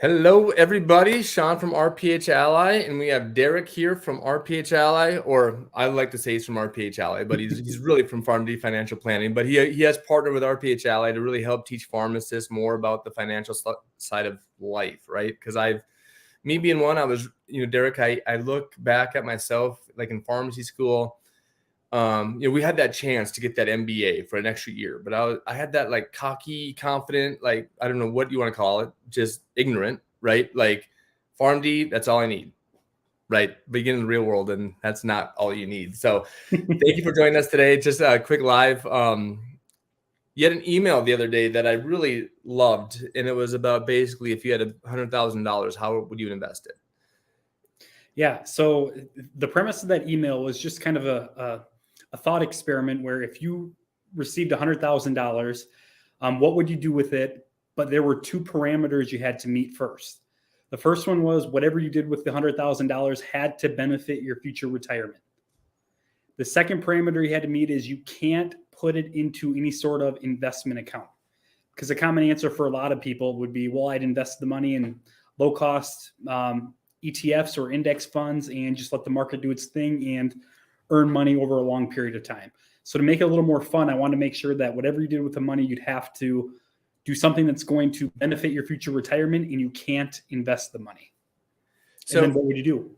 Hello, everybody. Sean from RPH Ally, and we have Derek here from RPH Ally, or I like to say he's from RPH Ally, but he's really from PharmD Financial Planning. But he has partnered with RPH Ally to really help teach pharmacists more about the financial side of life, right? Because me being one, I was, Derek, I look back at myself like in pharmacy school. We had that chance to get that MBA for an extra year, but I had that like cocky, confident, like, I don't know what you want to call it, just ignorant, right? Like PharmD, that's all I need, right? But you get in the real world and that's not all you need. So thank you for joining us today. Just a quick live. You had an email the other day that I really loved, and it was about basically if you had $100,000, how would you invest it? Yeah. So the premise of that email was just kind of a thought experiment where if you received $100,000, what would you do with it? But there were two parameters you had to meet first. The first one was whatever you did with the $100,000 had to benefit your future retirement. The second parameter you had to meet is you can't put it into any sort of investment account. Because a common answer for a lot of people would be, well, I'd invest the money in low cost ETFs or index funds and just let the market do its thing and earn money over a long period of time. So to make it a little more fun, I want to make sure that whatever you did with the money, you'd have to do something that's going to benefit your future retirement, and you can't invest the money. So and then what would you do?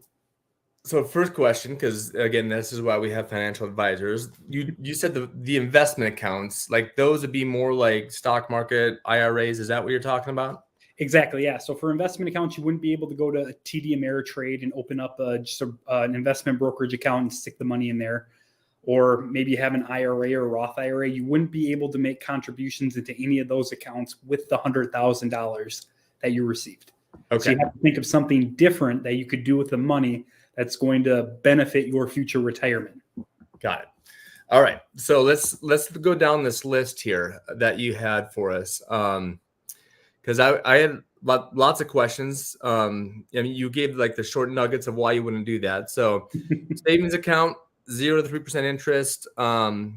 So first question, because again, this is why we have financial advisors. You said the investment accounts, like those would be more like stock market, IRAs. Is that what you're talking about? Exactly, yeah. So for investment accounts, you wouldn't be able to go to TD Ameritrade and open up an investment brokerage account and stick the money in there. Or maybe you have an IRA or a Roth IRA. You wouldn't be able to make contributions into any of those accounts with the $100,000 that you received. Okay. So you have to think of something different that you could do with the money that's going to benefit your future retirement. Got it. All right. So let's go down this list here that you had for us. Because I had lots of questions. I mean, you gave like the short nuggets of why you wouldn't do that. So savings account, 0 to 3% interest. Over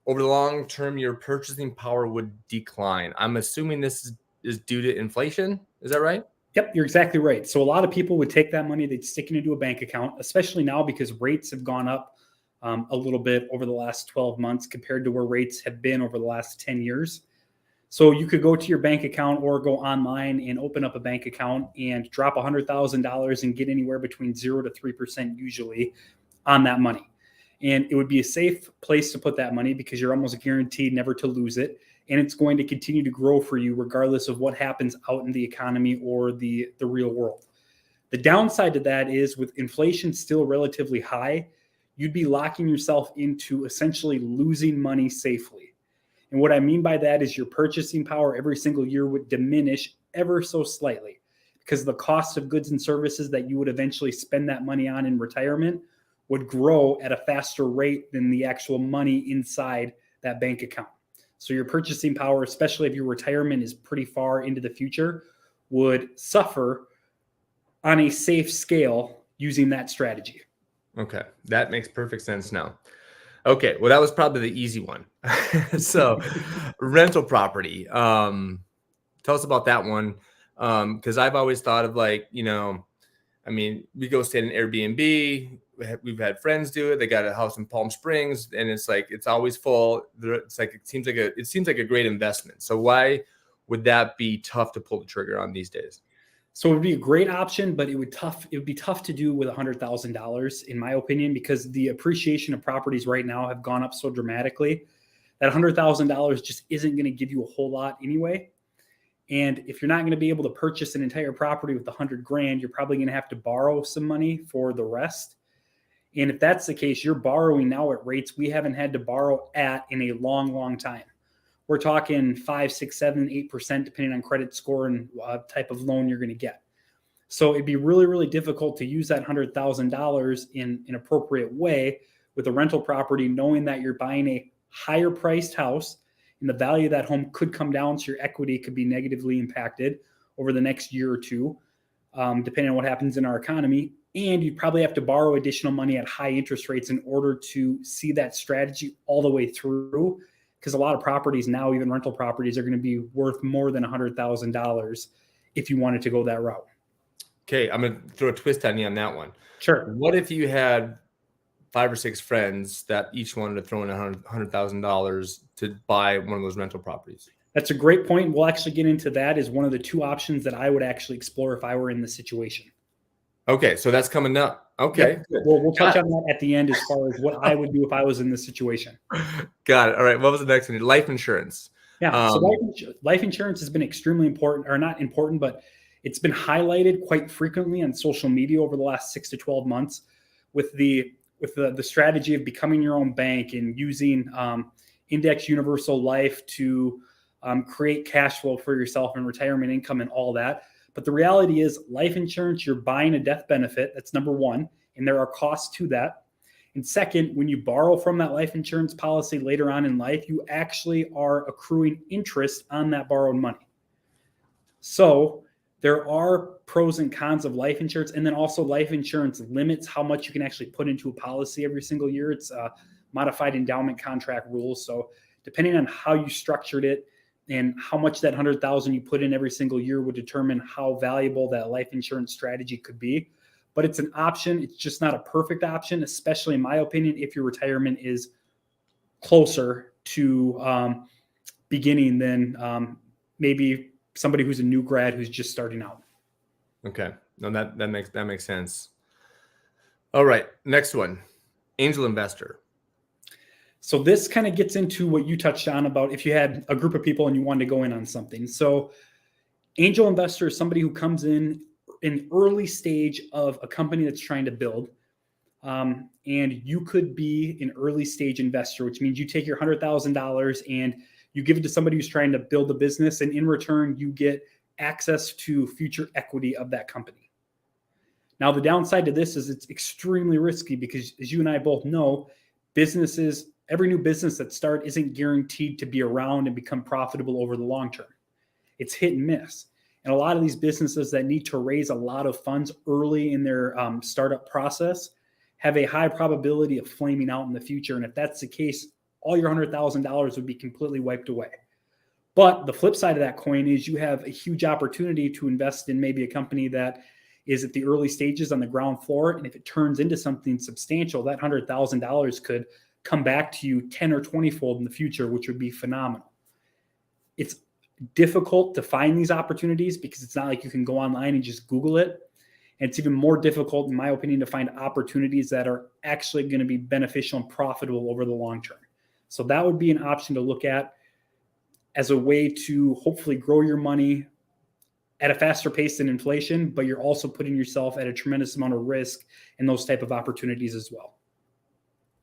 the long term, your purchasing power would decline. I'm assuming this is due to inflation. Is that right? Yep, you're exactly right. So a lot of people would take that money, they'd stick it into a bank account, especially now because rates have gone up a little bit over the last 12 months compared to where rates have been over the last 10 years. So you could go to your bank account or go online and open up a bank account and drop $100,000 and get anywhere between 0 to 3% usually on that money. And it would be a safe place to put that money because you're almost guaranteed never to lose it. And it's going to continue to grow for you regardless of what happens out in the economy or the real world. The downside to that is with inflation still relatively high, you'd be locking yourself into essentially losing money safely. And what I mean by that is your purchasing power every single year would diminish ever so slightly because the cost of goods and services that you would eventually spend that money on in retirement would grow at a faster rate than the actual money inside that bank account. So your purchasing power, especially if your retirement is pretty far into the future, would suffer on a safe scale using that strategy. Okay, that makes perfect sense now. Okay, well, that was probably the easy one. So rental property. Tell us about that one. Because I've always thought of like, I mean, we go stay in an Airbnb. We've had friends do it. They got a house in Palm Springs, and it's like it's always full. It's like it seems like a great investment. So why would that be tough to pull the trigger on these days? So it would be a great option, but it would be tough to do with $100,000 in my opinion, because the appreciation of properties right now have gone up so dramatically that $100,000 just isn't going to give you a whole lot anyway. And if you're not going to be able to purchase an entire property with $100,000, you're probably going to have to borrow some money for the rest. And if that's the case, you're borrowing now at rates we haven't had to borrow at in a long, long time. We're talking 5, 6, 7, 8%, depending on credit score and type of loan you're going to get. So it'd be really, really difficult to use that $100,000 in an appropriate way with a rental property, knowing that you're buying a higher priced house and the value of that home could come down. So your equity could be negatively impacted over the next year or two, depending on what happens in our economy. And you'd probably have to borrow additional money at high interest rates in order to see that strategy all the way through. Because a lot of properties now, even rental properties, are going to be worth more than $100,000 if you wanted to go that route. Okay, I'm going to throw a twist on you on that one. Sure. What if you had 5 or 6 friends that each wanted to throw in $100,000 to buy one of those rental properties? That's a great point. We'll actually get into that as one of the 2 options that I would actually explore if I were in this situation. Okay, so that's coming up. Okay, Yep. good. We'll touch on that at the end as far as what I would do if I was in this situation. Got it. All right, what was the next one? Life insurance. Yeah, so life insurance has been extremely important, or not important, but it's been highlighted quite frequently on social media over the last 6 to 12 months with the strategy of becoming your own bank and using index universal life to create cash flow for yourself and retirement income and all that. But the reality is life insurance, you're buying a death benefit. That's number one. And there are costs to that. And second, when you borrow from that life insurance policy later on in life, you actually are accruing interest on that borrowed money. So there are pros and cons of life insurance. And then also life insurance limits how much you can actually put into a policy every single year. It's modified endowment contract rules. So depending on how you structured it and how much that $100,000 you put in every single year would determine how valuable that life insurance strategy could be. But it's an option. It's just not a perfect option, especially in my opinion, if your retirement is closer to beginning than maybe somebody who's a new grad who's just starting out. Okay, no, that makes sense. All right, next one, angel investor. So this kind of gets into what you touched on about if you had a group of people and you wanted to go in on something. So angel investor is somebody who comes in early stage of a company that's trying to build. And you could be an early stage investor, which means you take your $100,000 and you give it to somebody who's trying to build a business. And in return, you get access to future equity of that company. Now, the downside to this is it's extremely risky because, as you and I both know, every new business that starts isn't guaranteed to be around and become profitable over the long term. It's hit and miss. And a lot of these businesses that need to raise a lot of funds early in their startup process have a high probability of flaming out in the future. And if that's the case, all your $100,000 would be completely wiped away. But the flip side of that coin is you have a huge opportunity to invest in maybe a company that is at the early stages on the ground floor. And if it turns into something substantial, that $100,000 could come back to you 10 or 20 fold in the future, which would be phenomenal. It's difficult to find these opportunities because it's not like you can go online and just Google it. And it's even more difficult, in my opinion, to find opportunities that are actually going to be beneficial and profitable over the long term. So that would be an option to look at as a way to hopefully grow your money at a faster pace than inflation, but you're also putting yourself at a tremendous amount of risk in those type of opportunities as well.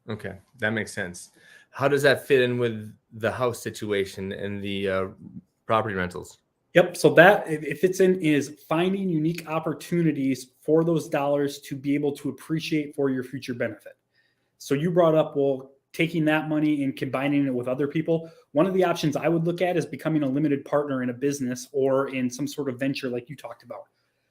Okay, that makes sense. How does that fit in with the house situation and the property rentals? Yep. So that it fits in is finding unique opportunities for those dollars to be able to appreciate for your future benefit. So you brought up, well, taking that money and combining it with other people. One of the options I would look at is becoming a limited partner in a business or in some sort of venture like you talked about.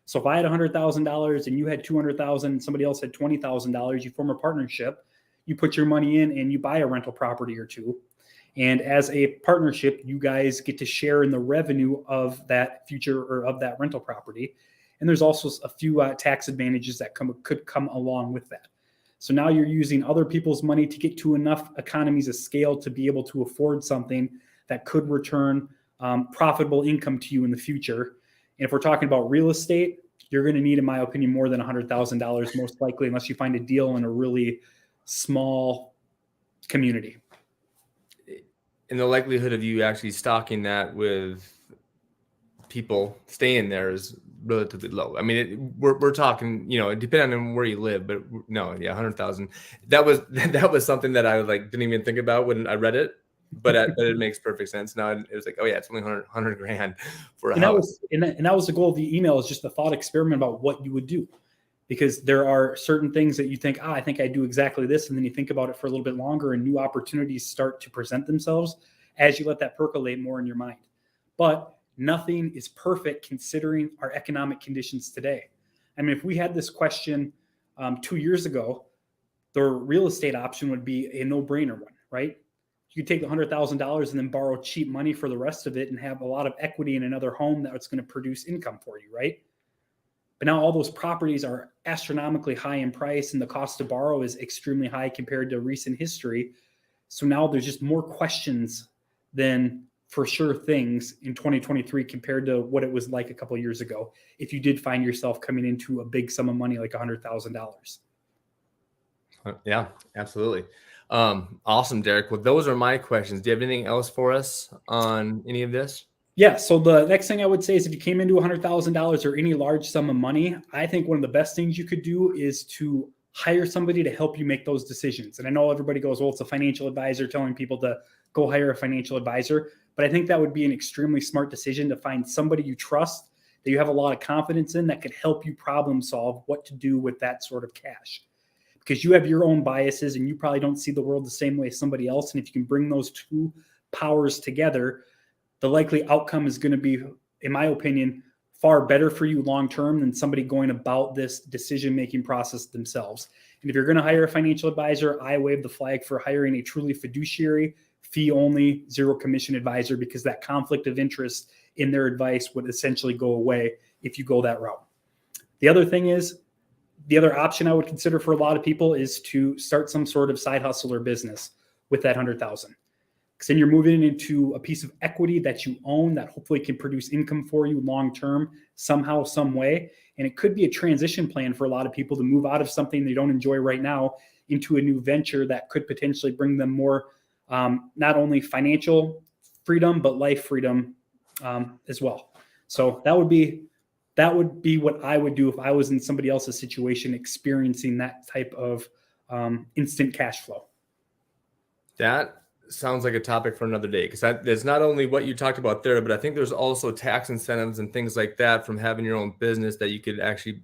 So if I had $100,000 and you had $200,000 and somebody else had $20,000, you form a partnership, you put your money in and you buy a rental property or two. And as a partnership, you guys get to share in the revenue of that future or of that rental property. And there's also a few tax advantages that could come along with that. So now you're using other people's money to get to enough economies of scale to be able to afford something that could return profitable income to you in the future. And if we're talking about real estate, you're going to need, in my opinion, more than $100,000 most likely, unless you find a deal in a really small community. And the likelihood of you actually stocking that with people staying there is relatively low. I mean, we're talking, depending on where you live, but no, yeah, 100,000. That was something that I didn't even think about when I read it, but it makes perfect sense now. It was like, oh yeah, it's only 100 grand for a house. That was the goal of the email, is just a thought experiment about what you would do. Because there are certain things that you think, I think I do exactly this. And then you think about it for a little bit longer and new opportunities start to present themselves as you let that percolate more in your mind. But nothing is perfect considering our economic conditions today. I mean, if we had this question 2 years ago, the real estate option would be a no-brainer one, right? You you could take the $100,000 and then borrow cheap money for the rest of it and have a lot of equity in another home that's going to produce income for you, right? But now all those properties are astronomically high in price and the cost to borrow is extremely high compared to recent history. So now there's just more questions than for sure things in 2023 compared to what it was like a couple of years ago if you did find yourself coming into a big sum of money like $100,000. Yeah, absolutely. Awesome, Derek. Well, those are my questions. Do you have anything else for us on any of this? Yeah. So the next thing I would say is if you came into $100,000 or any large sum of money, I think one of the best things you could do is to hire somebody to help you make those decisions. And I know everybody goes, well, it's a financial advisor telling people to go hire a financial advisor. But I think that would be an extremely smart decision to find somebody you trust, that you have a lot of confidence in, that could help you problem solve what to do with that sort of cash. Because you have your own biases and you probably don't see the world the same way as somebody else. And if you can bring those two powers together, the likely outcome is going to be, in my opinion, far better for you long-term than somebody going about this decision-making process themselves. And if you're going to hire a financial advisor, I wave the flag for hiring a truly fiduciary, fee-only, zero-commission advisor, because that conflict of interest in their advice would essentially go away if you go that route. The other thing is, the other option I would consider for a lot of people is to start some sort of side hustle or business with that $100,000. Because then you're moving into a piece of equity that you own that hopefully can produce income for you long-term somehow, some way. And it could be a transition plan for a lot of people to move out of something they don't enjoy right now into a new venture that could potentially bring them more, not only financial freedom, but life freedom as well. So that would be what I would do if I was in somebody else's situation experiencing that type of instant cash flow. That sounds like a topic for another day, because there's not only what you talked about there, but I think there's also tax incentives and things like that from having your own business that you could actually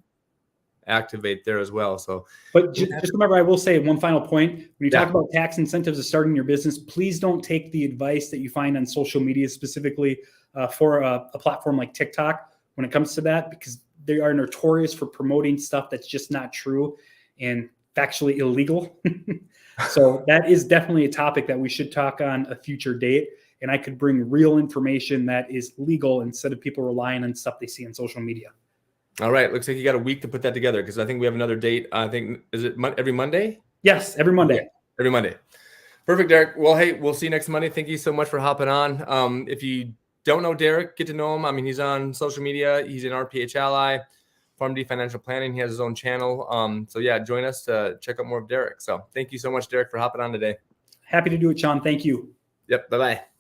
activate there as well. So, but just remember, I will say one final point. When you talk about tax incentives of starting your business, please don't take the advice that you find on social media, specifically for a platform like TikTok when it comes to that, because they are notorious for promoting stuff that's just not true and factually illegal. So that is definitely a topic that we should talk on a future date. And I could bring real information that is legal instead of people relying on stuff they see on social media. All right. Looks like you got a week to put that together, because I think we have another date. I think, is it every Monday? Yes, every Monday. Okay. Every Monday. Perfect, Derek. Well, hey, we'll see you next Monday. Thank you so much for hopping on. If you don't know Derek, get to know him. I mean, he's on social media. He's in RPH Ally, PharmD Financial Planning. He has his own channel. So yeah, join us to check out more of Derek. So thank you so much, Derek, for hopping on today. Happy to do it, Sean. Thank you. Yep. Bye-bye.